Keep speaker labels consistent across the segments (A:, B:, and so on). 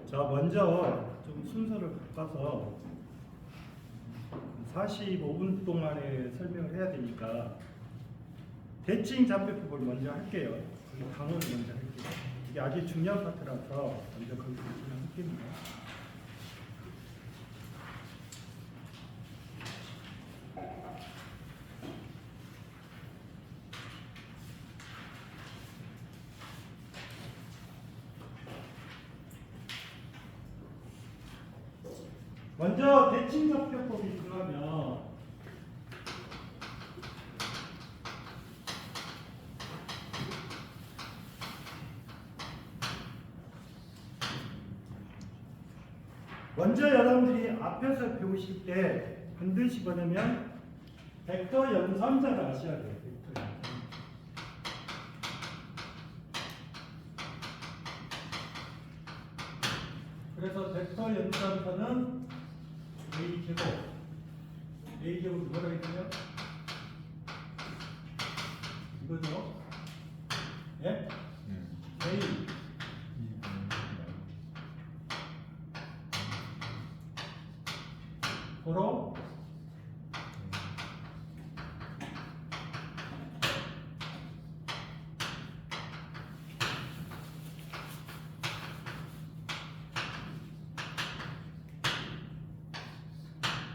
A: 자, 먼저 좀 순서를 바꿔서 45분 동안에 설명을 해야 되니까 대칭 잡배법을 먼저 할게요. 그리고 강원을 먼저 할게요. 이게 아주 중요한 파트라서 먼저 거기서 진행할게요. 먼저 대칭 잡배법이 들어가면 먼저 여러분들이 앞에서 배우실 때 반드시 뭐냐면 벡터 연산자를 아셔야 돼요. 벡터 연산자. 그래서 벡터 연산자는 A제곱 뭐라고 했냐면 이거죠. 예? A 고로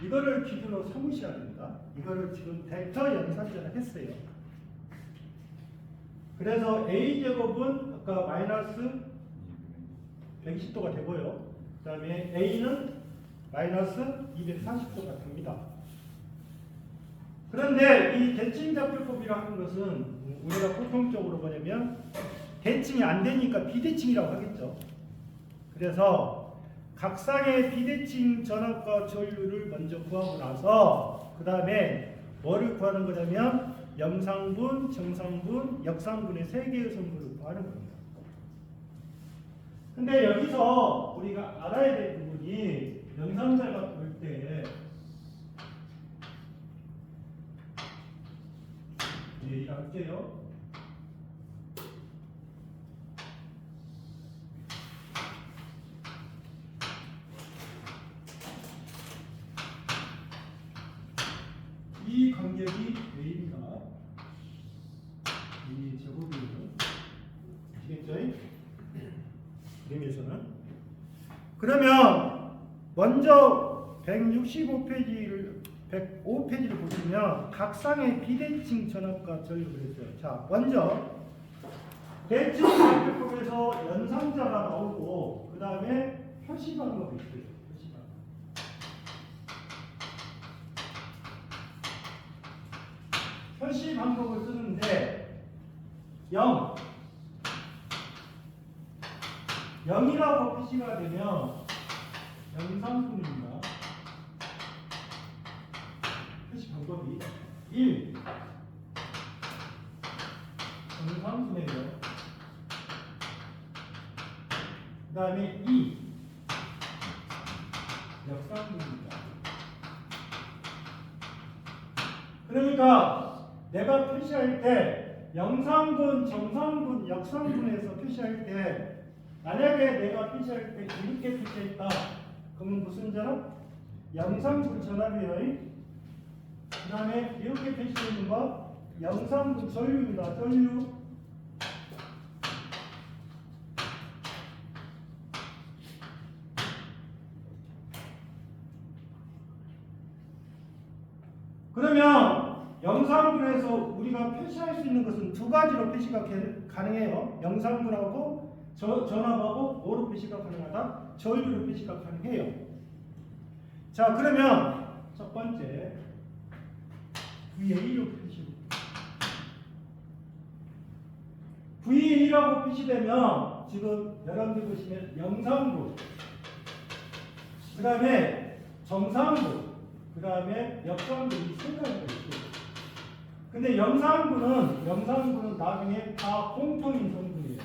A: 이거를 기준으로 삼으셔야 됩니다. 이거를 지금 벡터 연산자를 했어요. 그래서 A제곱은 아까 마이너스 120도가 되고요. 그 다음에 A는 마이너스 240도가 됩니다. 그런데 이 대칭 잡배법이라는 것은 우리가 보통적으로 뭐냐면 대칭이 안 되니까 비대칭이라고 하겠죠. 그래서 각상의 비대칭 전압과 전류를 먼저 구하고 나서 그 다음에 뭐를 구하는 거냐면 염상분, 정상분, 역상분의 세 개의 성분을 구하는 겁니다. 근데 여기서 우리가 알아야 될 부분이 연산자가 볼 때 이해를 할게요. 이 간격이 A입니다. 이 제곱이에요. 아시겠죠? 그림에서는. 그러면 먼저 165페이지를 105페이지를 보시면 각상의 비대칭 전압과 전류를 했어요. 자, 먼저 대칭 잡배법에서 연산자가 나오고 그 다음에 표시 방법이 있어요. 표시 방법. 표시 방법을 쓰는데 0이라고 표시가 되면 영상분입니다. 표시 방법이 1 정상분이에요. 그 다음에 2 역상분입니다. 그러니까 내가 표시할 때 영상분, 정상분, 역상분에서 표시할 때 만약에 내가 표시할 때 이렇게 표시했다. 그러면 무슨 전압? 영상분 전압이에요. 그 다음에 이렇게 표시되는 거 영상분 전류입니다. 전류. 그러면 영상분에서 우리가 표시할 수 있는 것은 두 가지로 표시가 가능해요. 영상분하고 전압하고 뭐로 표시가 가능하다? 전류로 표시가 가능해요. 자, 그러면 첫 번째 VA로 표시. VA라고 표시되면 지금 여러분들 보시면 영상분, 그 다음에 정상분, 그 다음에 역상분이 세 가지가 있어요. 근데 영상분은 나중에 다 공통인 성분이에요.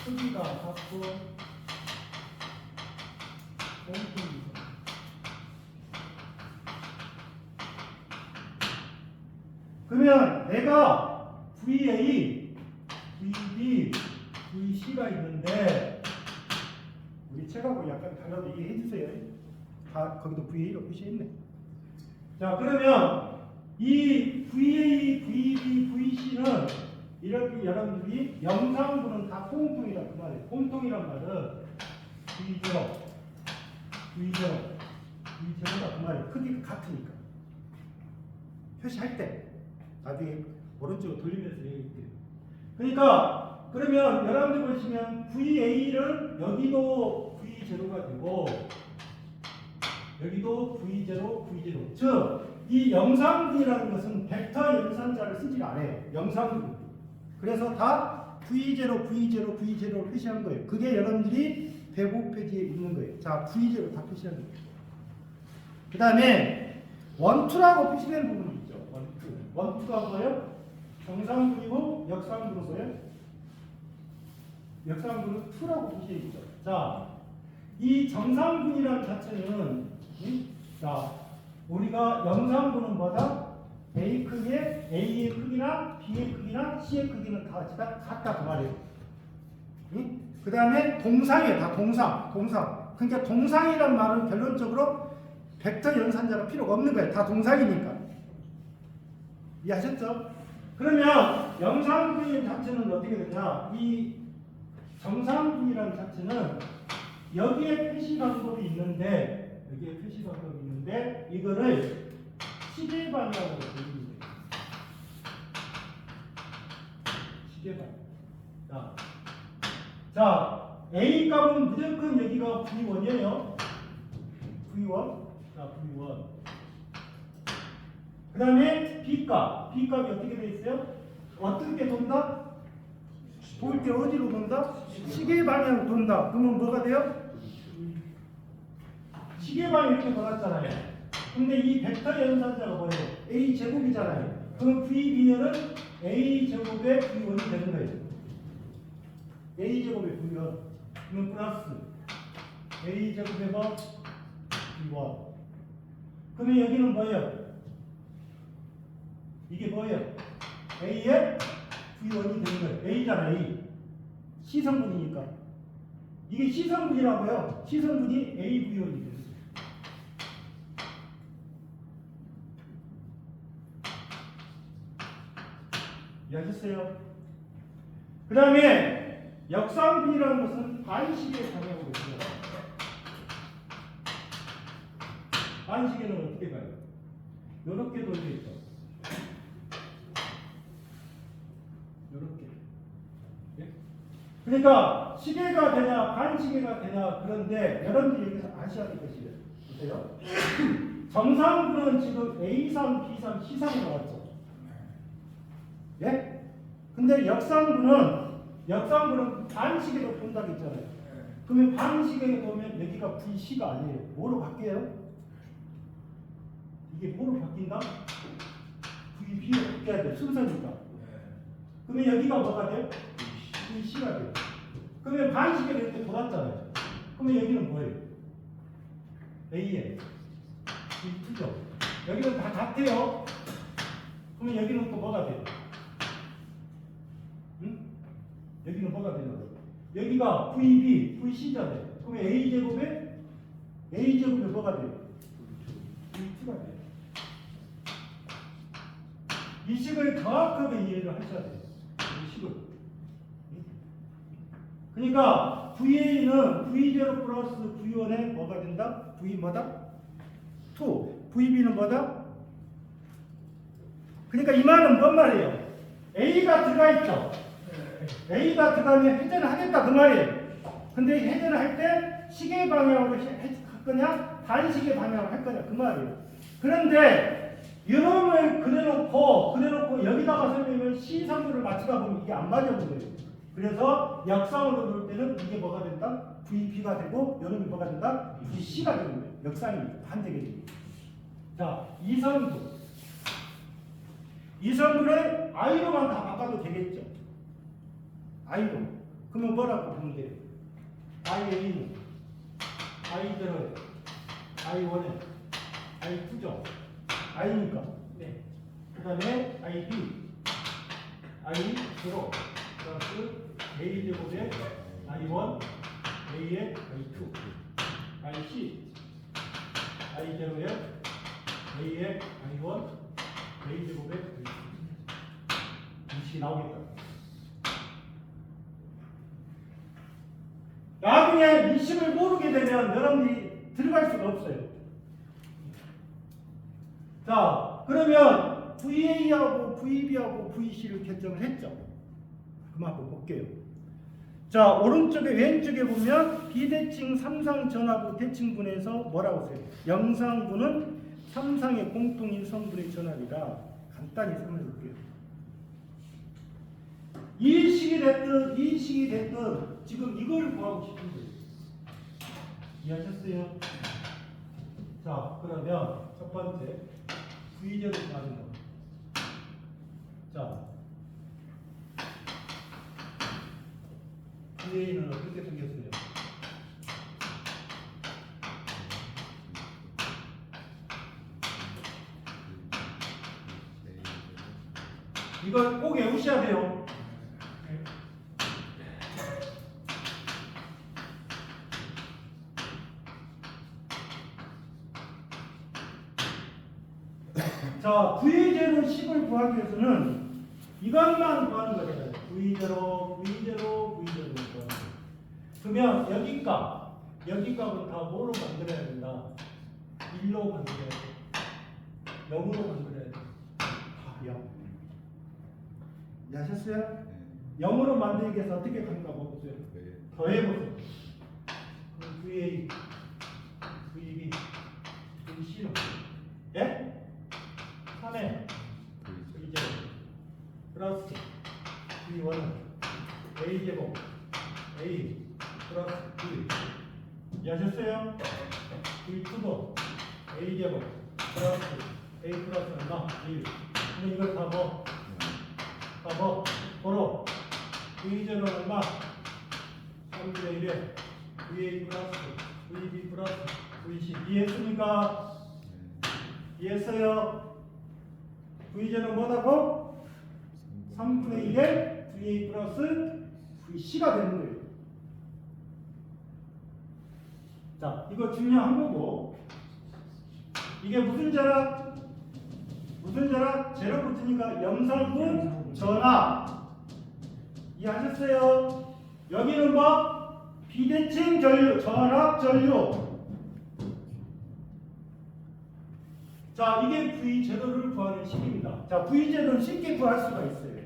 A: 크기가 같고 공통인 성분. 그러면 내가 VA, VB, VC가 있는데 책하고 약간 달라도 이해해 주세요. 다 거기도 VA로 표시했네. 자, 그러면 이 VA, VB, VC는 이렇게 여러분들이 영상부는 다 공통이다 그 말이에요. 공통이란 말은 V0, V0, V0다 그 말이에요. 크기가 같으니까. 표시할 때 나중에 오른쪽으로 돌리면서 얘기할게요. 그러니까 그러면 여러분들 보시면 VA를 여기도 V0가 되고 여기도 V0, V0. 즉, 이 영상분이라는 것은 벡터 연산자를 쓰지 않아요. 영상분. 그래서 다 V0, V0, V0로 표시한 거예요. 그게 여러분들이 105페이지에 있는 거예요. 자, V0 다 표시한 거예요. 그 다음에 원투라고 표시된 부분이 있죠. 원투. 원투가 뭐예요? 정상분이고 역상분은 뭐예요? 역상분은 2라고 표시되어 있죠. 자, 이 정상분이라는 자체는 자, 우리가 영상분은 뭐다? A 크기에 A의 크기나 B의 크기나 C의 크기는 다 같다 그 말이에요. 그 다음에 동상이에요. 다 동상. 그러니까 동상이란 말은 결론적으로 벡터 연산자가 필요가 없는 거예요. 다 동상이니까. 이해하셨죠? 그러면 영상분 자체는 어떻게 되냐? 이 정상분이라는 자체는 여기에 표시 방법이 있는데 이거를 시계 방향으로 돌리는 거예요. 시계 방향. 자, A 값은 무조건 여기가 V1이에요. V1. 자, V1. 그 다음에 B 값이 어떻게 되어 있어요? 어떻게 돈다? 돌 때 어디로 돈다? 시계 방향으로 돈다. 그러면 뭐가 돼요? 시계 방향 이렇게 돌았잖아요. 근데 이 벡터 연산자가 뭐예요? A 제곱이잖아요. 그럼 VB는 A 제곱의 V1이 되는 거예요. A 제곱의 V1. 그러면 플러스 A 제곱의 뭐? V1. 그러면 여기는 뭐예요? 이게 뭐예요? A의 V1이 되는 거예요. A잖아, A. C성분이니까. 이게 C성분이라고요. C성분이 A V1이 되는 거예요. 이해하셨어요? 그 다음에 역상분이라는 것은 반시계 방향으로 있어요. 반시계는 어떻게 가요? 이렇게 돌려 있죠. 이렇게. 네? 그러니까 시계가 되냐 반시계가 되냐 그런데 여러분들이 여기서 아셔야 될 것이 보세요. 정상분은 지금 A3, B3, C3이 나왔죠. 예? 근데 역상분은 반시계로 본다고 했잖아요. 그러면 반시계에 보면 여기가 VC가 아니에요. 뭐로 바뀌어요? 이게 뭐로 바뀐다? VB로 바뀌어야 돼. 순서니까. 그러면 여기가 뭐가 돼요? VC가 돼요. 그러면 반시계를 이렇게 돌았잖아요. 그러면 여기는 뭐예요? AN. V죠. 여기는 다 같아요. 그러면 여기는 또 뭐가 돼요? 여기는 뭐가 되냐고. 여기가 VB, VC잖아요. 그러면 A제곱에 뭐가 돼요? V2가 돼요. 이 식을 정확하게 이해를 하셔야 돼요. 이 식을. 그러니까 VA는 V0 플러스 V1에 뭐가 된다? V 뭐다? 2. VB는 뭐다? 그러니까 이 말은 뭔 말이에요? A가 들어가 있죠. A가 들어가면 회전을 하겠다 그 말이에요. 근데 회전을 할 때 시계 방향으로 할 거냐 반시계 방향으로 할 거냐 그 말이에요. 그런데 이놈을 그래놓고 여기다가 설명하면 C상도를 맞추다 보면 이게 안 맞아 보여요. 그래서 역상으로 놓을 때는 이게 뭐가 된다? VB가 되고 이놈이 뭐가 된다? VC가 되는 거예요. 역상이 반대계기. 자, 이성분을 I로만 다 바꿔도 되겠죠. I로. 그러면 뭐라고 보면 돼요? IA는 I0, I1에 I2죠. I니까. 네. 그 다음에 IB, I0 플러스 A제곱에 I1, A의 I2, IC, I0에 A의 I1, A제곱에 I2. 이식이 나오겠다. 나중에 이 식을 모르게 되면 여러분들이 들어갈 수가 없어요. 자, 그러면 VA하고 VB하고 VC를 결정을 했죠. 그만 한번 볼게요. 자, 오른쪽에 왼쪽에 보면 비대칭 삼상 전하부 대칭분에서 뭐라고 써요? 영상분은 삼상의 공통인 성분의 전합이라 간단히 설명해 볼게요. 이 식이 됐든 이 식이 됐든 지금 이걸 구하고 싶은 거예요. 이해하셨어요? 자, 그러면 첫 번째 V제로 구하는 거. 자, VA는 어떻게 생겼어요? 이걸 꼭 외우셔야 돼요. 자, V제로 10을 구하기 위해서는 이것만 구하는 거잖아요. V0, V0, V0. 그러면 여기 값은 다 뭐로 만들어야 된다? 1로 만들어야 돼. 0으로 만들어야 돼. 다 0. 이해하셨어요? 0으로 만들기 위해서 어떻게 가는가 보세요. 더해보세요. 그럼 VA, VB, VC로. 예? 3에 V제곱 플러스 V1은 A제곱 A 플러스 V. 이해하셨어요? V2도 A제곱 플러스 A 플러스 얼마? 1. 근데 이걸 다 뭐? 도로 V제는 얼마? 3분의 1에 VA 플러스 VB 플러스 VC. 이해했습니까? 이해했어요? V제는 뭐다고? 3분의 1에 VA 플러스 VC가 되는 거예요. 자, 이거 중요한 거고, 이게 무슨 전압? 무슨 전압? 제로 붙으니까 영상분 전압. 이해하셨어요? 여기는 뭐? 비대칭 전류, 전압 전류. 자, 이게 V제로를 구하는 식입니다. 자, V제로는 쉽게 구할 수가 있어요.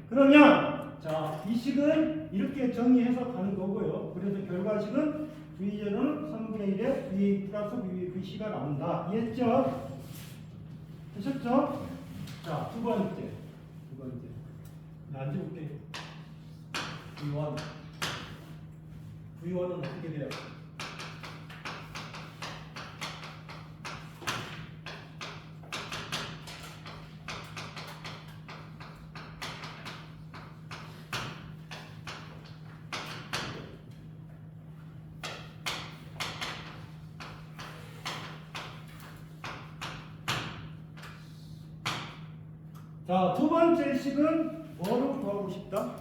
A: 그러면 자, 이 식은 이렇게 정의해서 가는 거고요. 그래서 결과식은 V제로는 3분의 1에 VA 플러스 VC가 나온다. 이해했죠? 되셨죠? 자, 두 번째. 앉아볼게요. V1. V1은 어떻게 돼요? 자, 두 번째 식은 뭐를 구하고 싶다?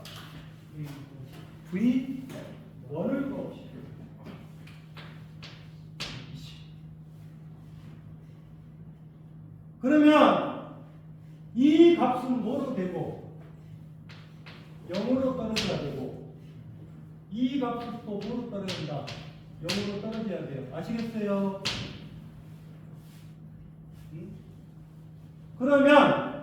A: V1을 구하고 싶다. 그러면 이 값은 뭐로 되고 0으로 떨어져야 되고, 이 값은 또 뭐로 떨어진다? 0으로 떨어져야 돼요. 아시겠어요? 그러면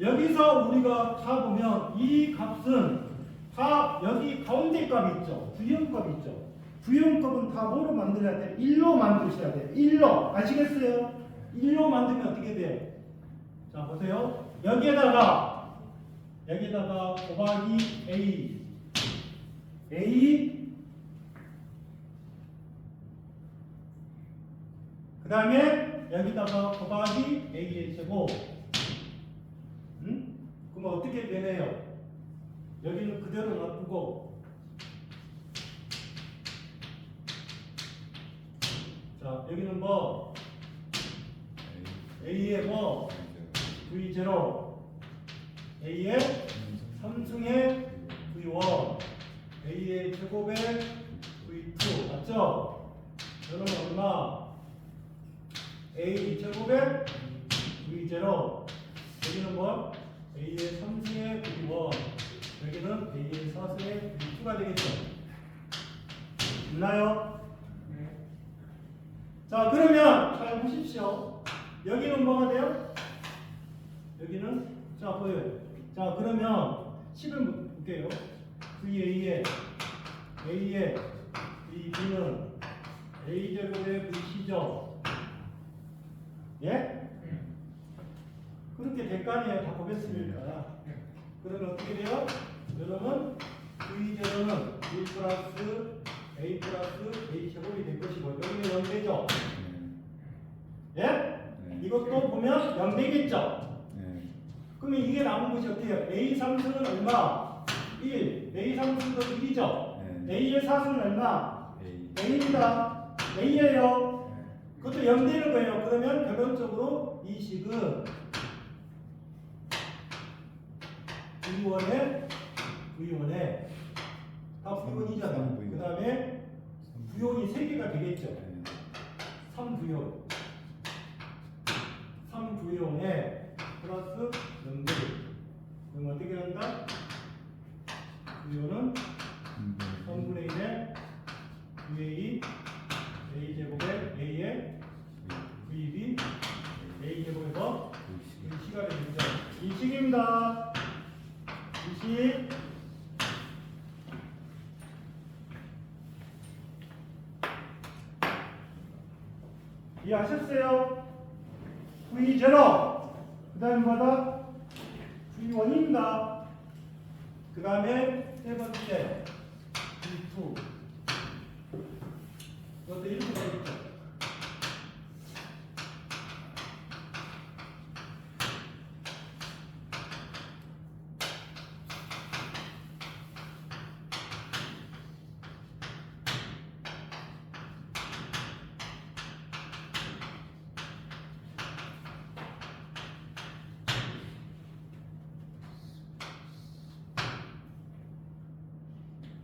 A: 여기서 우리가 다 보면 이 값은 다 여기 가운데 값 있죠. V형값 있죠. V형값은 다 뭐로 만들어야 돼? 1로 만드셔야 돼요. 1로. 아시겠어요? 1로 만들면 어떻게 돼요? 자, 보세요. 여기에다가 곱하기 A 그 다음에 여기다가 곱하기 A의 제곱. 그럼 어떻게 되네요? 여기는 그대로 놔두고, 자, 여기는 뭐 A의 뭐 V0, A의 3승의 V1 A의 제곱의 V2 맞죠? 여러분 얼마? A 제곱의 V0 여기는 뭐? A의 3승의 V1 여기는 A의 4승의 V2가 되겠죠? 있나요? 자 그러면 잘 보십시오. 여기는 뭐가 돼요? 여기는 자 보여요. 자 그러면 10을 볼게요. VA의 A의 VB는 A제곱의 VC죠. 예? 그렇게 될 거 아니에요. 다 보겠습니까? 그러면 어떻게 돼요? 여러분 V0는 1 플러스 A 플러스 A 제곱이 될 것이고 여기는 0되죠? 예? 이것도 보면 0 되겠죠? 그러면 이게 남은 것이 어떻게 해요? A 3승은 얼마? 1. A 3승도 1이죠? A의 4승은 얼마? A입니다. A예요. 그것도 0 되는 거예요. 그러면 결론적으로 이 식은 V1에 다 V1이잖아요. 그 다음에 부용이 3개가 되겠죠. 3부용 3부용에 플러스 0대 그럼 어떻게 한다? 부용은 3분의 1에 VA A제곱에 A에 VB A제곱에서 C가 되겠죠. 이 식입니다. 이 식 이해하셨어요? V0 그 다음에 뭐다? V1입니다. 그 다음에 세 번째 V2 이것도 이렇게 되겠죠.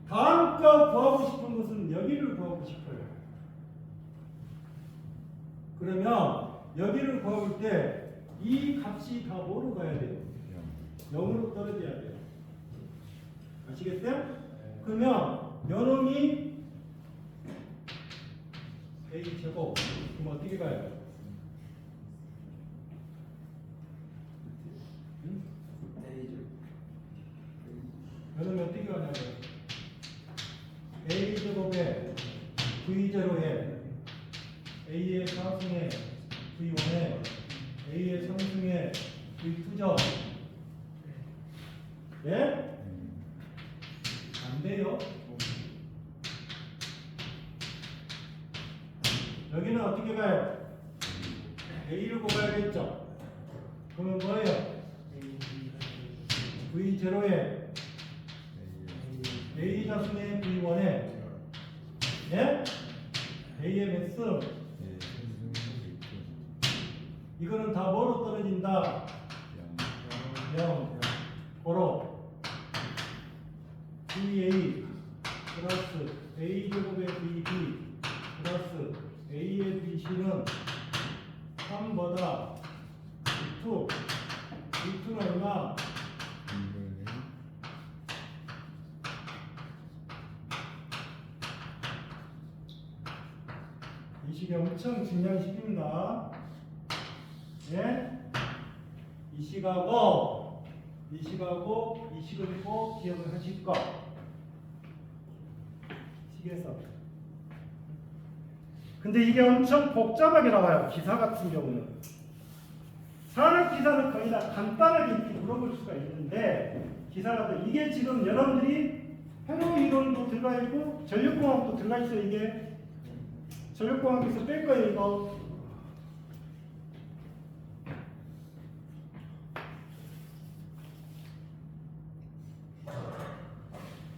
A: 다음과 구하고 싶은 것은 여기를 구하고 싶어요. 그러면 여기를 구할 때 이 값이 다 뭐로 가야 돼요? 0으로 떨어져야 돼요. 아시겠어요? 그러면 연놈이 A 제곱 그럼 어떻게 가요? 응? 연놈이 어떻게 가냐고요? A제곱에 V0에 A의 4승에 V1에 A의 3승에 V2죠? 예? 안 돼요. 여기는 어떻게 가요? A를 곱해야겠죠? 그러면 뭐예요? V0에 A 자승의 V1에 예? A의 몇 승? 이거는 다 뭐로 떨어진다? 0. 고로 VA 플러스 A 제곱의 VB 플러스 A의 BC는 3보다 V2 V2는 얼마? 이 식이 엄청 중요한 식입니다. 예? 이 식하고 이 식을 꼭 기억을 하실 것. 식에서. 근데 이게 엄청 복잡하게 나와요. 기사 같은 경우는. 산업 기사는 거의 다 간단하게 이렇게 물어볼 수가 있는데 기사라도 이게 지금 여러분들이 회로 이론도 들어가 있고 전력공학도 들어가 있어요. 이게 전력공학에서 뺄 거예요. 이거.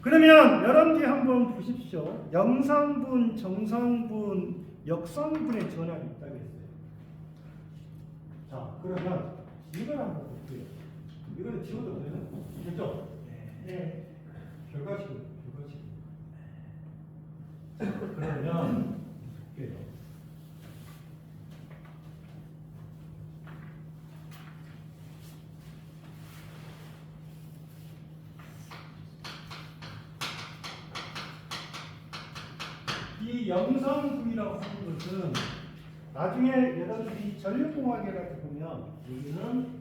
A: 그러면 여러분들이 한번 보십시오. 영성분, 정성분, 역성분의 전압이 있다고 했어요. 자, 그러면 이걸 한번 볼게요. 이거는 지워도 돼요? 됐죠? 네. 네. 결과식은 결과식. 그러면 볼게요. 이 영상분이라고 하는 것은 나중에 여러분들이 전력공학이라고 보면 여기는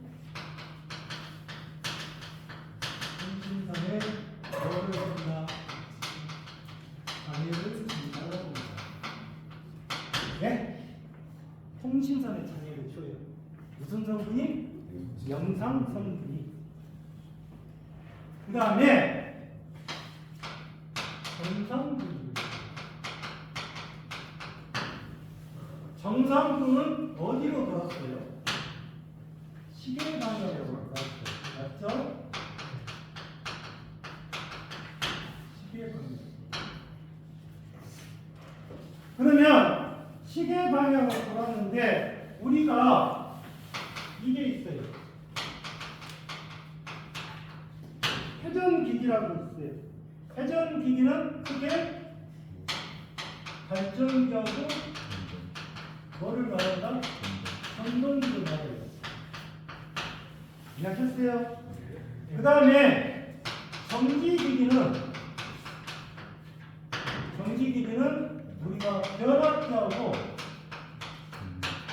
A: 통신선의 열을이나 장애를 준다고 봅니다. 네? 통신선의 장애를 줘요. 무슨 성분이? 영상 성분이. 그 다음에 정상분. 정상분은 어디로 돌았어요? 시계 방향으로 돌았어요. 맞죠? 시계 방향. 그러면 시계 방향으로 돌았는데 우리가 이게 있어요. 회전기기라고 있어요. 회전기기는 크게 발전기하고 뭐를 말한다? 전동기를 말해요. 이해하셨어요? 그 다음에 전기기기는 우리가 변압기하고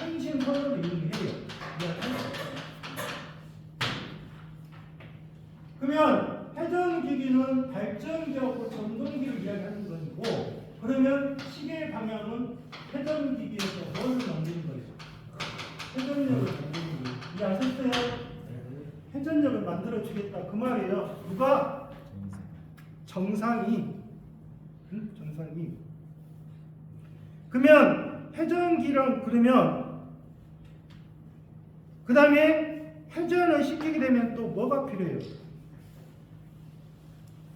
A: 통신선으로 이용해요. 그러면 회전기기는 발전기하고 전동기를 이야기하는 것이고, 그러면 시계 방향은 회전기기에서 뭐를 만드는 거예요? 회전력을 만드는 거예요. 이해하셨어요? 회전력을 만들어 주겠다 그 말이에요. 누가? 정상이. 정상이. 그러면 회전기랑 그러면 그 다음에 회전을 시키게 되면 또 뭐가 필요해요?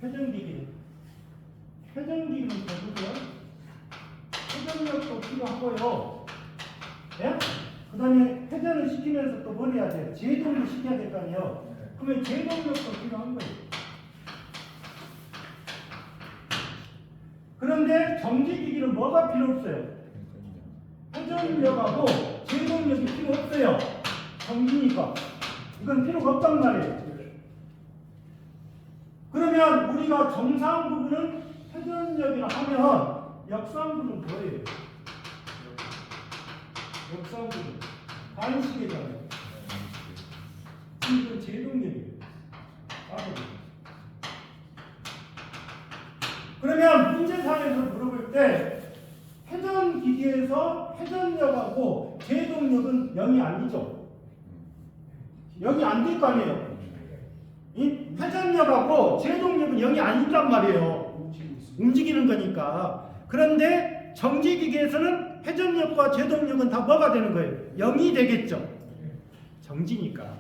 A: 회전기기는 보세요. 회전력도 필요하고요. 예? 그 다음에 회전을 시키면서 또 뭘 해야 돼요? 제동을 시켜야 될 거 아니에요? 그러면 제동력도 필요한 거예요. 그런데 정지기기는 뭐가 필요 없어요? 회전력하고 제동력이 필요 없어요. 정지니까. 이건 필요가 없단 말이에요. 그러면 우리가 정상 부분은 회전력이라 하면 역상 부분은 뭐예요? 역상 부분 반시계잖아요. 이건 제동력이에요. 그러면 문제상에서 물어볼 때 회전기기에서 회전력하고 제동력은 0이 아니죠. 0이 안 될 거 아니에요. 이 회전력하고 제동력은 0이 아니란 말이에요. 움직이는 거니까. 그런데 정지기기에서는 회전력과 제동력은 다 뭐가 되는 거예요? 0이 되겠죠. 정지니까.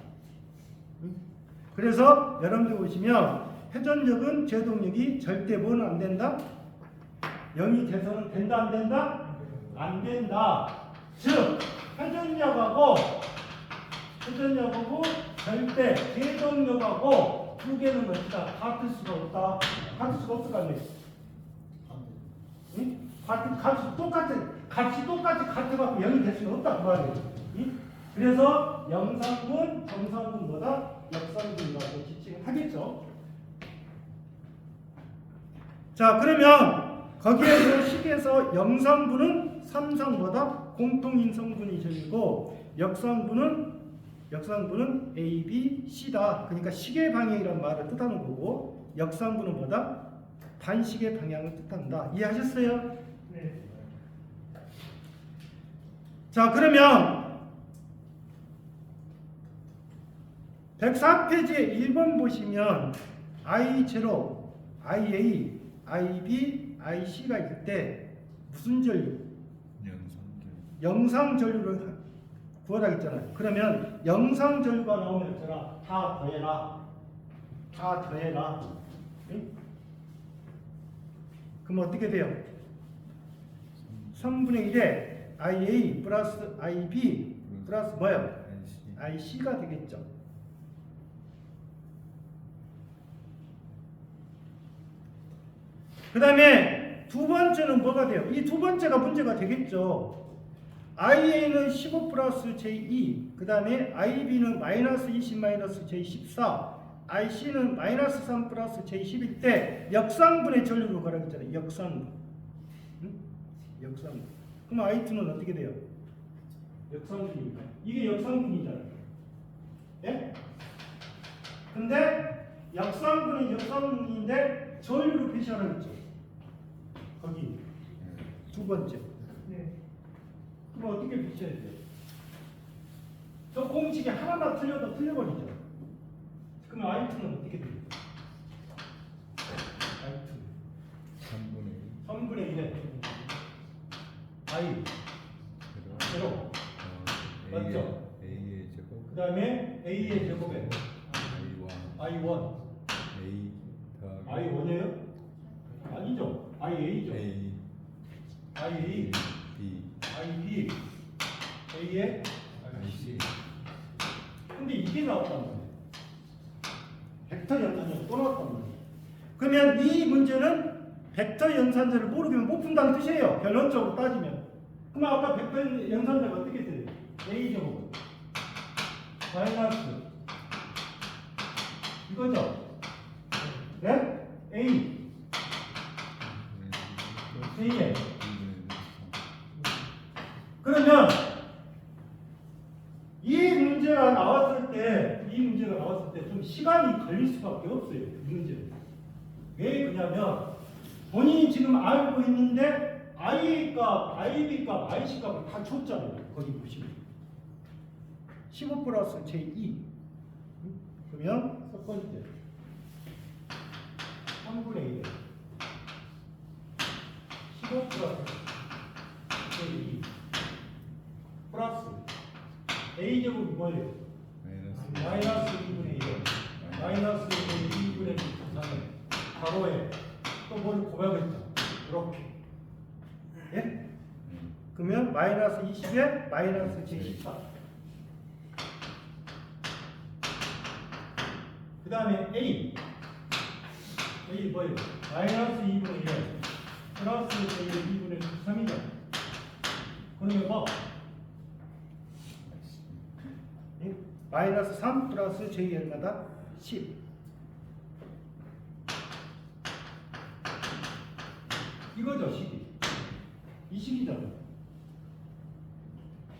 A: 그래서 여러분들 보시면 회전력은 제동력이 절대 뭐는 안 된다? 0이 돼서는 된다 안 된다? 안 된다. 즉 회전력하고 절대 제동력하고 두 개는 뭐다? 같을 수가 없다. 같을 수가 없을 거 아니에요. 응? 값이 똑같이 같아갖고 0이 될 수가 없다 그 말이에요. 응? 그래서 영상분, 정상분보다 역상분이라고 지칭을 하겠죠. 자, 그러면 거기에서 식에서 영상분은 삼상보다 공통인 성분이 적이고 역상분은 A, B, C다. 그러니까 시계 방향이란 말을 뜻하는 거고 역상분은 뭐다? 반시계 방향을 뜻한다. 이해하셨어요? 네. 자, 그러면 104페이지에 1번 보시면 I0, IA, IB, IC가 있을 때 무슨 전류? 영상 전류를 구하라 했잖아요. 그러면 영상 전류가 나오면 있잖아. 다 더해라. 응? 그럼 어떻게 돼요? 3분의 1에 IA 플러스 IB 플러스 뭐예요? IC가 되겠죠. 그 다음에 두 번째는 뭐가 돼요? 이 두 번째가 문제가 되겠죠. IA는 15 플러스 J2, 그 다음에 IB는 마이너스 20 마이너스 J14, IC는 마이너스 3 플러스 J11 때 역상분의 전류를 걸어있잖아요. 역상분. 응? 역상분. 그럼 I2는 어떻게 돼요? 역상분이니까. 이게 역상분이잖아요. 예? 근데 역상분은 역상분인데 전류를 표시하라고 했죠. 거기 두 번째. 네. 그럼 어떻게 표시해야 돼요? 저 공식이 하나만 틀려도 틀려버리죠. 그럼 I2는 어떻게 돼요? I2 3분의 1에 I 제로 맞죠?
B: A의 제곱
A: 그 다음에 A의 제곱에 I1
B: A 더하기
A: I1이에요? 아니죠. IA죠.
B: A
A: IA
B: B
A: IB A의
B: IC
A: 근데 이게 나왔단 말이에요. 벡터 연산자가 또 나왔단 말이에요. 그러면 이 문제는 벡터 연산자를 모르면 못 푼다는 뜻이에요. 결론적으로 따지면. 그럼 아까 벡터 연산자가 어떻게 돼요? A제곱 마이너스 이거죠? 네? A J에 그러면 이 문제가 나왔을 때 좀 시간이 걸릴 수밖에 없어요. 이 문제는. 왜 그러냐면 본인이 지금 알고 있는데 IA 값, IB 값, IC 값을 다 줬잖아요. 거기 보시면 15 플러스 제2 그러면 첫 번째 3분의 1 15 플러스 제2 플러스 A제곱이 뭐예요? 마이너스 2분의 1 마이너스 2분의 3에 가로에 또 뭘 곱하겠죠? 이렇게 예? 그러면 마이너스 20에 마이너스 제14 그 다음에 A 뭐예요? 마이너스 2분의 1 플러스 제2분의 13이죠 그러면 뭐? 마이너스 3 플러스 j1마다 10 이거죠 식이 이 식이잖아요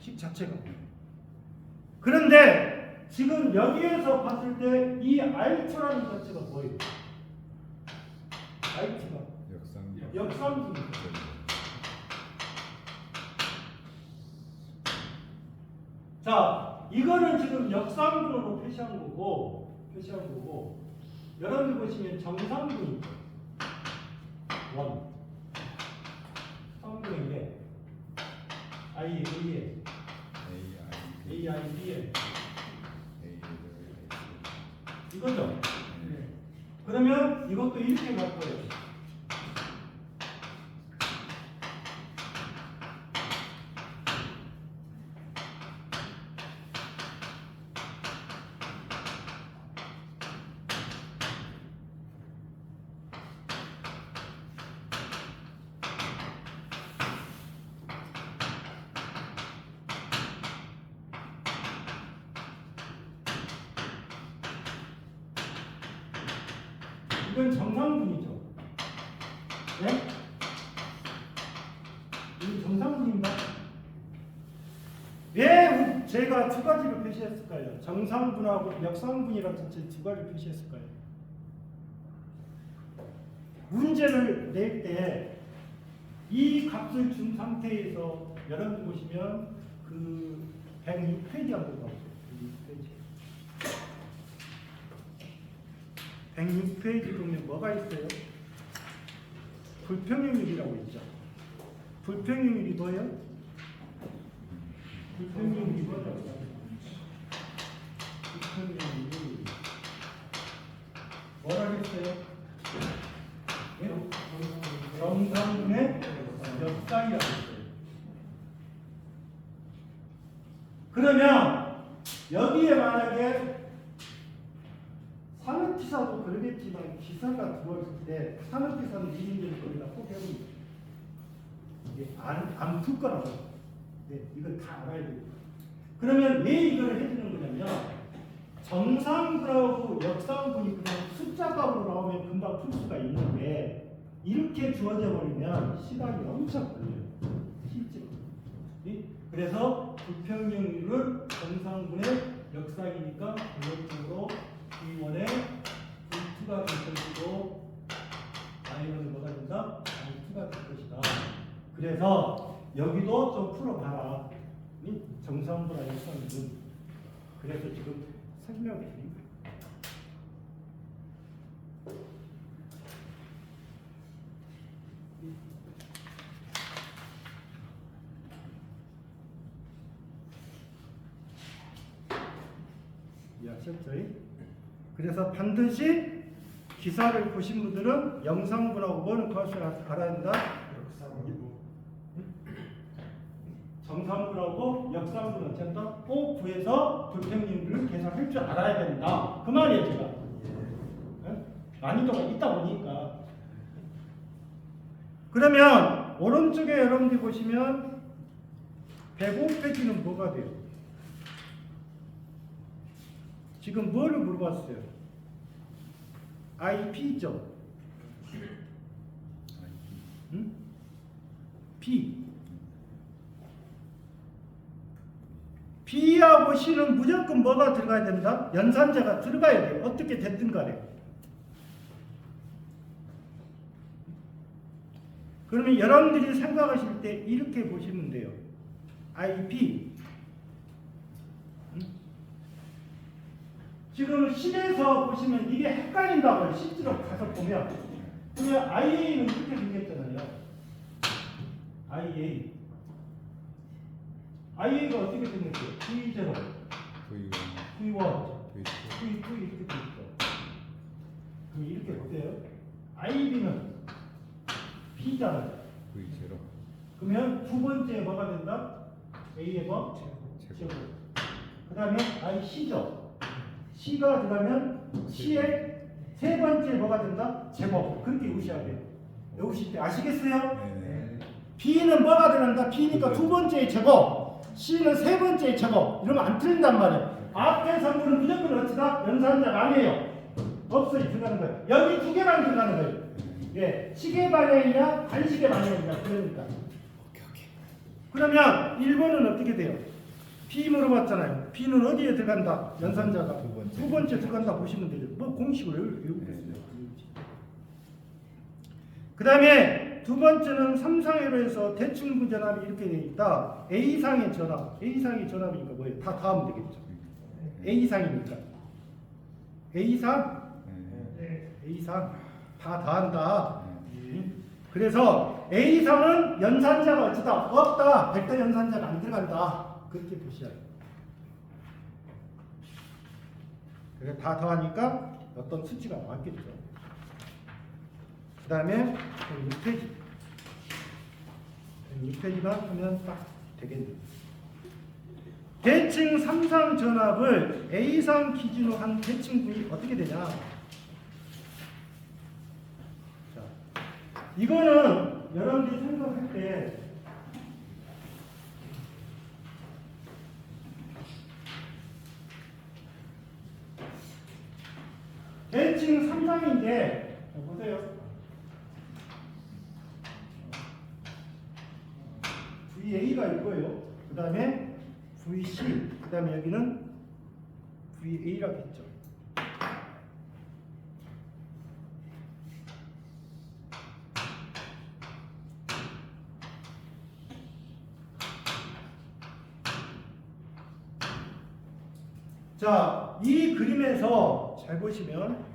A: 식 자체가 그런데 지금 여기에서 봤을 때 이 R2라는 자체가 뭐예요? R2가 역상분이죠 자 이거는 지금 역상분으로 표시한 거고 여러분들 보시면 정상분이죠. 1 3분의 1에 IA에 AIB에 이거죠. 네. 그러면 이것도 이렇게 갈 거예요. 이건 정상분이죠. 네? 이건 정상분인가? 왜 제가 두 가지를 표시했을까요? 정상분하고 역상분이라는 전체 두 가지를 표시했을까요? 문제를 낼 때 이 값을 준 상태에서 여러분 보시면 그 106페이지 한번 봐보세요. 106페이지 보면 뭐가 있어요? 불평형율이라고 있죠. 불평형율이 뭐예요? 불평형율이 뭐죠? 불평형율이 뭐라 했어요? 정상분의 역상이라고 했어요. 그러면 여기에 만약에 산업기사도 그러겠지만 기사가 들어왔을 때 산업기사는 이인들을 거기다 꼭 해봅니다. 이게 안풀 거라고. 네, 이걸 다 알아야 돼요. 그러면 왜 이걸 해주는 거냐면 정상분하고 역상분이 그냥 숫자값으로 나오면 금방 풀 수가 있는데 이렇게 주어져 버리면 시간이 엄청 걸려요. 실제로. 네? 그래서 부평형률을 정상분의 역상이니까 본격적으로 V1의 V2가 될 것이고 Y는 뭐가 된다? Y2가 될 것이다. 그래서 여기도 좀 풀어봐라. 정상분과 역상분. 그래서 지금 설명을 드린 거예요. 이해하셨죠? 그래서 반드시 기사를 보신 분들은 영상분하고 뭐는 그것을 알아야 된다? 정상분하고 역상분은 어쨌든 꼭 구해서 불평률을 계산할 줄 알아야 된다. 그 말이에요, 제가. 네? 난이도가 있다 보니까. 그러면 오른쪽에 여러분들이 보시면 105페이지는 뭐가 돼요? 지금 뭐를 물어봤어요? IP죠. 응? P. B하고 C는 무조건 뭐가 들어가야 된다? 연산자가 들어가야 돼요. 어떻게 됐든 간에. 그러면 여러분들이 생각하실 때 이렇게 보시면 돼요. IP. 지금 실에서 보시면 이게 헷갈린다고요. 실제로 가서 보면. 그러면 IA는 이렇게 생겼잖아요. IA. IA가 어떻게 생겼어요? V0, V1, V2 이렇게 돼 있죠. 그럼 이렇게 보세요. IB는 B잖아요.
B: V0
A: 그러면 두 번째 뭐가 된다? A의 뭐? 제곱. 그 다음에 IC죠. C가 들어가면 C의 세 번째 뭐가 된다? 제곱. 그렇게 외우셔야 돼요. 외우실 때 아시겠어요?
B: 네네.
A: B는 뭐가 들어간다? B니까 두 번째의 제곱. C는 세 번째의 제곱. 이러면 안 틀린단 말이에요. 앞에 선분은 무조건 어찌다? 연산자가 아니에요. 없어요. 들어가는 거예요. 여기 두 개만 들어가는 거예요. 예, 시계 방향이냐 반시계 방향이냐 그러니까. 그러면 1번은 어떻게 돼요? P 물어봤잖아요. P는 어디에 들어간다? 연산자가 두 번째 들어간다 보시면 되죠. 뭐 공식을 외우겠어요. 그 다음에 두 번째는 삼상회로에서 대칭분 전압이 이렇게 되어 있다. A상의 전압. A상의 전압이니까 뭐예요? 다 더하면 되겠죠. A상이니까. A상? A상. 다 더한다. 그래서 A상은 연산자가 어쩌다 없다. 벡터 연산자가 안 들어간다. 그렇게 보셔야 돼요. 그래서 다 더하니까 어떤 수치가 나왔겠죠. 그 다음에 6페이지. 6페이지만 하면 딱 되겠네요. 대칭 3상 전압을 A상 기준으로 한 대칭분이 어떻게 되냐. 자, 이거는 여러분들이 생각할 때 대칭 3상인데 보세요. VA가 있고요. 그 다음에 VC, 그 다음에 여기는 VA라고 했죠. 자, 이 그림에서 잘 보시면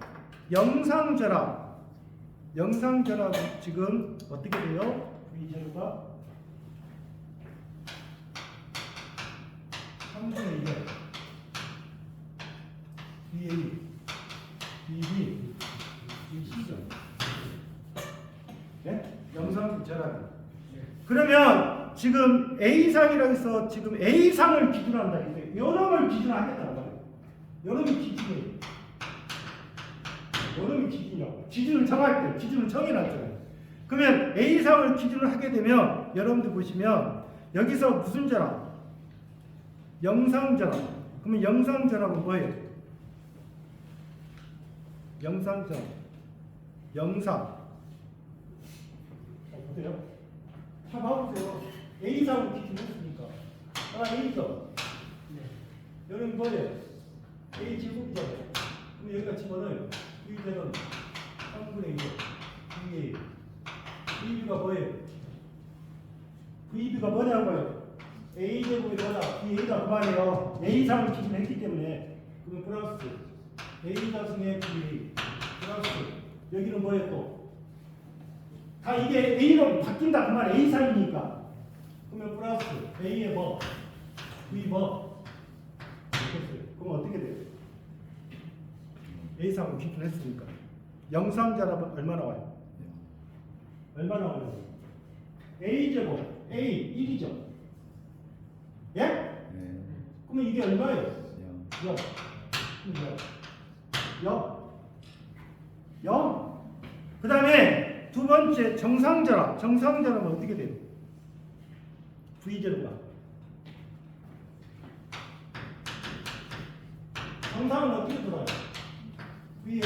A: 영상전압 지금 어떻게 돼요? V0가 3분의 1 VA, BB, BC죠. 네? 영상전압. 그러면 지금 A상이라고 해서 지금 A상을 기준으로 한다. 요놈을 기준으로 하겠다는 거예요. 요놈이 기준이에요. 요놈이 기준이라고. 기준을 정할 때 기준을 정해놨잖아요. 그러면 A상을 기준으로 하게 되면 여러분들 보시면 여기서 무슨 전압? 영상전압. 그러면 영상전압은 뭐예요? 영상전압. 영상. 보세요. 다 봐보세요. A상을 기준했으니까. A죠. 여기는 뭐예요? A 제곱이잖아요. 그럼 여기다 집어넣어요. V제는 3분의 2. VB가 뭐예요? VB가 뭐냐고요? A 제곱이 뭐다? VA가 그만해요. A상을 기준했기 때문에. 그러면 플러스 A 자승의 VA 플러스 여기는 뭐예요 또? 다 이게 A로 바뀐다 그만 A상이니까. 그러면 플러스 A의 뭐? V 뭐? 그럼 어떻게 돼요? A상을 기준했으니까. 영상전압은 얼마 나와요? 얼마 나와요? A제곱 A 1이죠. 예?
B: 네.
A: 그러면 이게 얼마예요?
B: 0.
A: 0. 그 다음에 두 번째 정상전압. 정상전압은 어떻게 돼요? V제로가. 정상은 어떻게 돌아요? VA.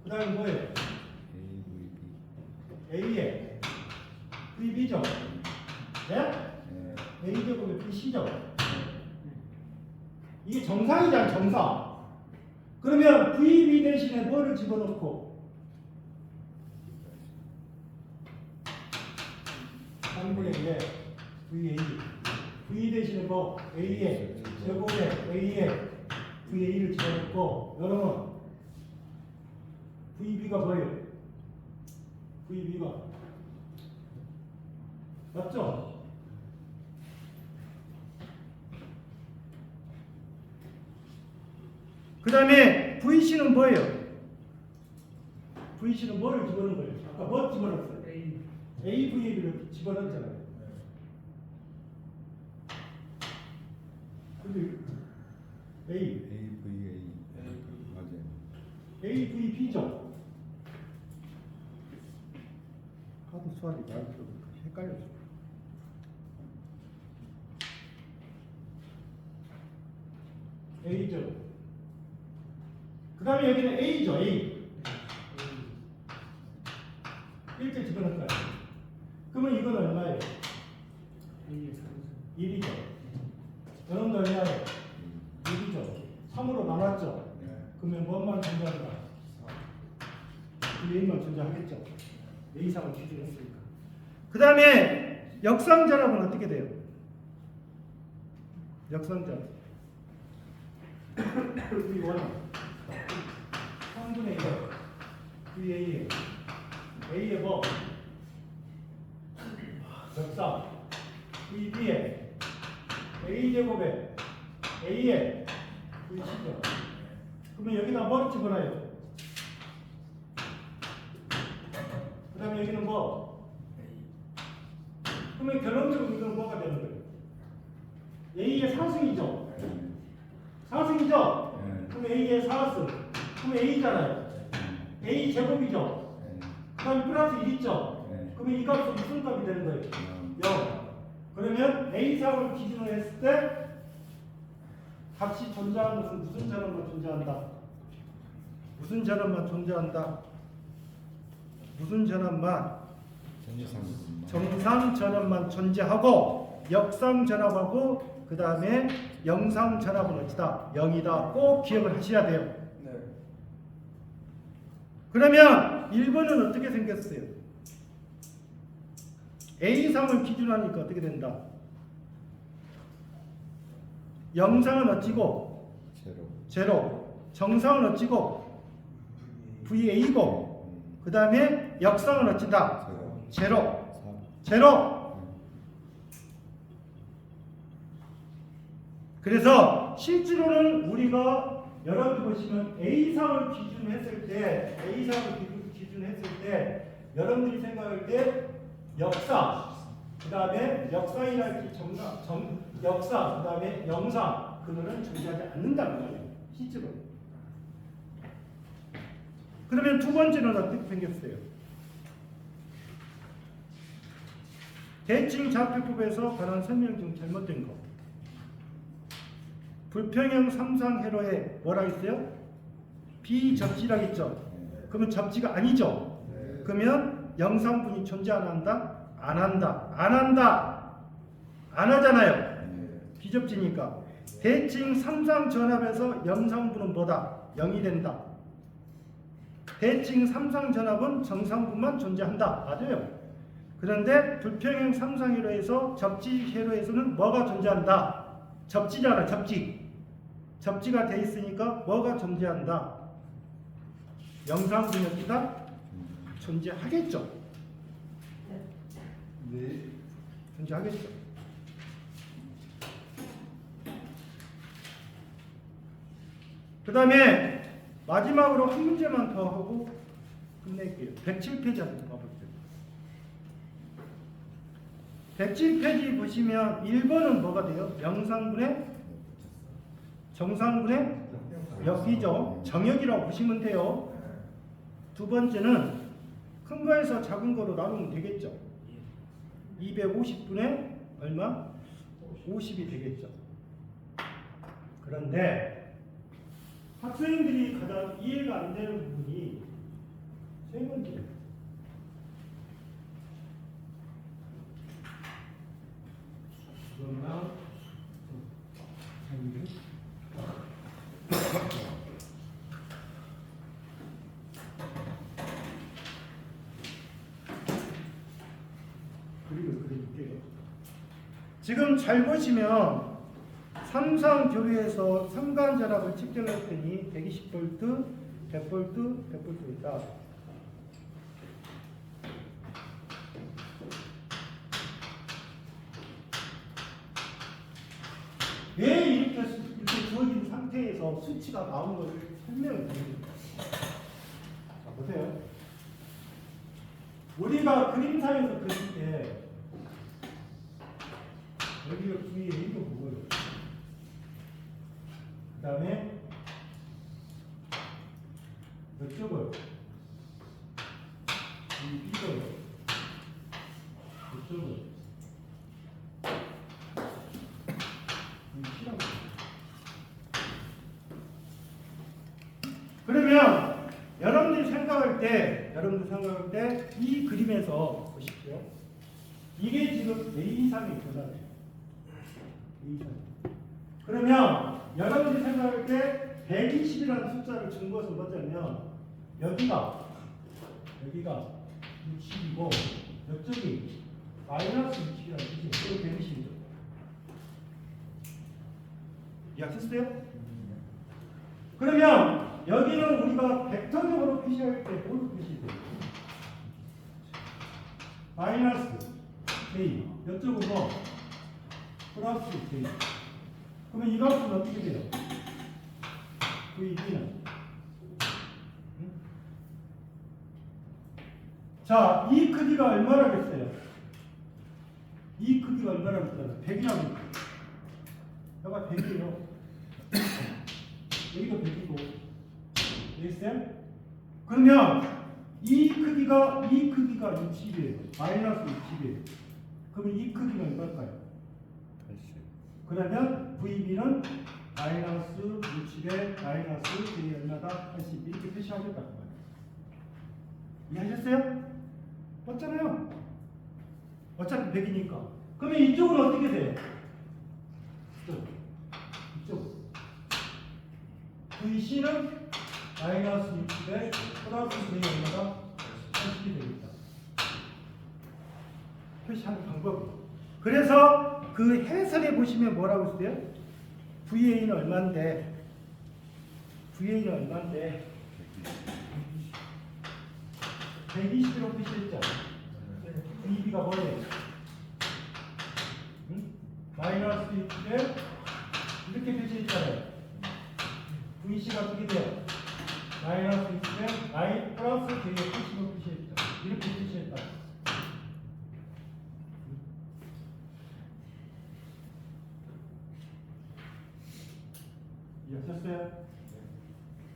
A: 그 다음에 뭐예요? A에 VB죠? 네? A제곱에 BC죠? 이게 정상이잖아, 정상. 그러면 VB 대신에 뭐를 집어넣고 3분의 1에 VA V 대신에 뭐 A에 제곱에 A에 VA를 집어넣고 여러분 VB가 뭐예요? VB가 맞죠? 그 다음에 VC는 뭐예요? VC는 뭐를 집어넣은 거예요? 아까 뭐 집어넣었어요? AVA를 집어넣었잖아요. 근데
B: AVA. 맞아요.
A: AVB죠? 하도 수학이 많이 헷갈렸어. A죠. 그 다음에 여기는 A죠, A. 1대 집어넣을까요? 그러면 이건 얼마예요? 1이죠. 여러분들 얼마예요? 1이죠. 3으로 나눴죠? 그러면 뭔만 존재한다? A만 존재하겠죠? A상을 기준했으니까. 그 다음에 역상전압은 어떻게 돼요? 역상전압. V1 3분의 1 VA에 A에 뭐? 역상 VB에 A제곱에 A에 VC죠. 그러면 여기다 뭐를 집어넣어요? 그 다음에 여기는 뭐? 그러면 결론적으로 이건 뭐가 되는 거예요? A의 사승이죠? 사승이죠? 그럼 A의 4승. 그럼 A잖아요. A 제곱이죠? 그 다음에 플러스 1 있죠? 그러면 이 값은 무슨 값이 되는 거예요? 0. 그러면 A상을 기준으로 했을 때 값이 존재하는 것은 무슨 전압만 존재한다? 무슨 전압만 존재한다? 무슨 전압만? 정상 전압만 존재하고 역상 전압하고 그 다음에 영상 전압은 어찌다? 0이다. 꼭 기억을 하셔야 돼요.
C: 네.
A: 그러면 1번은 어떻게 생겼어요? A상을 기준하니까 어떻게 된다? 영상은 어찌고? 제로. 정상은 어찌고? VA고. 그 다음에 역상은 어찌다? 제로. 그래서 실제로는 우리가 여러분 보시면 A상을 기준했을 때 여러분들이 생각할 때 역상, 그 다음에 역상이랄지 역상, 그 다음에 영상 그거는 존재하지 않는다는 거예요. 실제로. 그러면 두 번째는 어떻게 생겼어요? 대칭 좌표법에서 관한 설명 중 잘못된 거. 불평형 삼상회로에 뭐라 했어요? 비접지라 했죠. 그러면 접지가 아니죠. 그러면 영상분이 존재 안 한다? 안 한다. 안 한다. 안 하잖아요. 비접지니까. 대칭 삼상전압에서 영상분은 뭐다? 0이 된다. 대칭 삼상전압은 정상분만 존재한다. 맞아요. 그런데 불평형 삼상회로에서 접지회로에서는 뭐가 존재한다? 접지잖아. 접지. 접지가 돼 있으니까 뭐가 존재한다? 영상분이 어디다? 존재하겠죠.
B: 네.
A: 존재하겠죠. 그 다음에 마지막으로 한 문제만 더 하고 끝낼게요. 107페이지 한번 봐볼게요. 107페이지 보시면 1번은 뭐가 돼요? 영상분의 정상분의 역이죠. 정역이라고 보시면 돼요. 두 번째는 큰 거에서 작은 거로 나누면 되겠죠. 250분의 얼마? 50이 되겠죠. 그런데 학생들이 가장 이해가 안 되는 부분이 세 번째. 그러면 그릴게요. 지금 잘 보시면 삼상 교류에서 삼간 전압을 측정했더니 120V, 100V, 100V다. 왜 이렇게 주어진 상태에서 수치가 나온 것을 설명을 드립니다. 자, 보세요. 우리가 그림상에서 그릴 때 여기가 뒤에 이거 보고요. 그 다음에 이쪽을 이거요. 이쪽을 그러면 여러분들이 생각할 때 이 그림에서 보십시오. 이게 지금 A3의 변화예요. A3. 그러면 여러분들이 생각할 때 120이라는 숫자를 준 것은 뭐냐면 여기가 60이고 이쪽이 마이너스 60이라는 뜻이에요. 이게 120이죠. 이해하셨어요? 그러면 여기는 우리가 벡터적으로 표시할 때 뭘로 표시돼요? 마이너스 J. 이쪽은 뭐? 플러스 J. 그러면 이 값은 어떻게 돼요? VB는? 자, 이 크기가 얼마라겠어요? 이 크기가 얼마라겠어요? 100이라고. 여기가 100이에요. 여기도 100이고. 알겠어요? 그러면 이 크기가 60이에요. 마이너스 60이에요. 그러면 이 크기는 얼마일까요?
B: 80.
A: 그러면 VB는 마이너스 60에 마이너스 J 얼마다? 80 이렇게 표시하겠다는 거예요. 이해하셨어요? 맞잖아요. 어차피 100이니까. 그러면 이쪽은 어떻게 돼요? 이쪽. VC는 마이너스 60에 플러스 J 얼마다? 80이 되겠다. 표시하는 방법이에요. 그래서 그 해설에 보시면 뭐라고 써요? VA는 얼마인데? VA는 얼마인데? 120으로 표시했죠? VB가 뭐예요? 응? 마이너스 60에 이렇게 표시했잖아요. VC가 어떻게 돼요? 마이너스 60에 플러스 J에 80으로 표시했죠. 이렇게 표시했다. 이해하셨어요?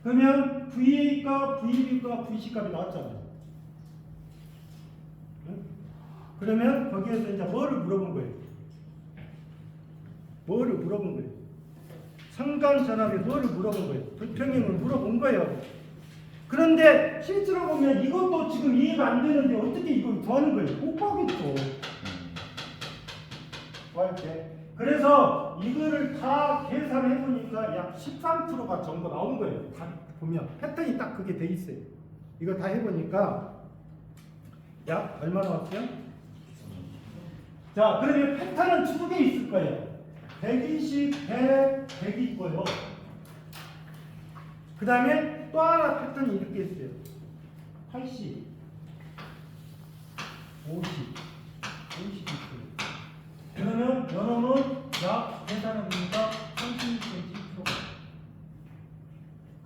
A: 그러면 VA가 VB가 VC 값이 나왔잖아요. 응? 그러면 거기에서 이제 뭐를 물어본 거예요? 뭐를 물어본 거예요? 상관전압에 뭐를 물어본 거예요? 불평형을 물어본 거예요. 그런데 실제로 보면 이것도 지금 이해가 안 되는데 어떻게 이걸 구하는 거예요? 못 구하겠죠. 구할 때. 그래서 이거를 다 계산해 보니까 약 13%가 정도 나온 거예요. 다 보면 패턴이 딱 그게 돼 있어요. 이거 다 해보니까 약 얼마 나왔어요? 자, 그러면 패턴은 두 개 있을 거예요. 120, 100, 100이 있고요. 그 다음에 또 하나 패턴이 이렇게 있어요. 80, 50, 50 있어요. 그러면 여러분 약 계산해보니까 36.7%.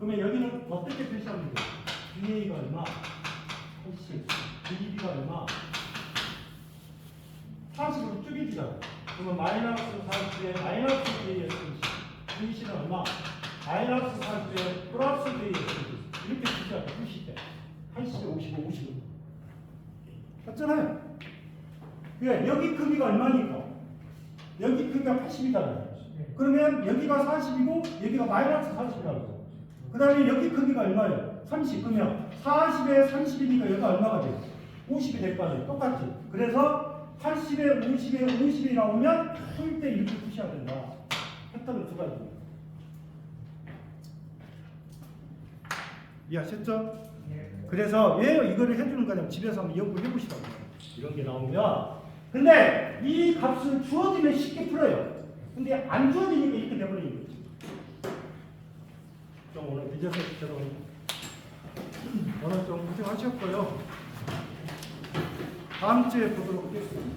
A: 그러면 여기는 어떻게 표시하면 돼요? VA가 얼마? 80, VB가 얼마? 40으로 쪼개지잖아. 그러면 마이너스 40에 마이너스 VA였으면 VC는 얼마? 마이너스 40에 플러스 VA였으면 이렇게 표시하죠. 표시 때 80에 55, 55 맞잖아요. 왜? 여기 크기가 얼마니까? 여기 크기가 80이잖아요. 그러면 여기가 40이고 여기가 마이너스 40이라고. 그 다음에 여기 크기가 얼마예요? 30. 그러면 40에 30이니까 여기가 얼마가 돼요? 50이 될 거 아니에요. 똑같이. 그래서 80에 50에 50이 나오면 풀 때 이렇게 푸셔야 된다. 패턴을 두 가지. 이해하셨죠? 그래서 왜 이거를 해주는 거냐면 집에서 한번 연구해 보시라고. 이런 게 나오면. 근데 이 값을 주어지면 쉽게 풀어요. 근데 안 주어지니까 이렇게 돼버리는 거지. 좀 오늘 늦어서 죄송합니다. 오늘 좀 고생하셨고요. 다음 주에 보도록 하겠습니다.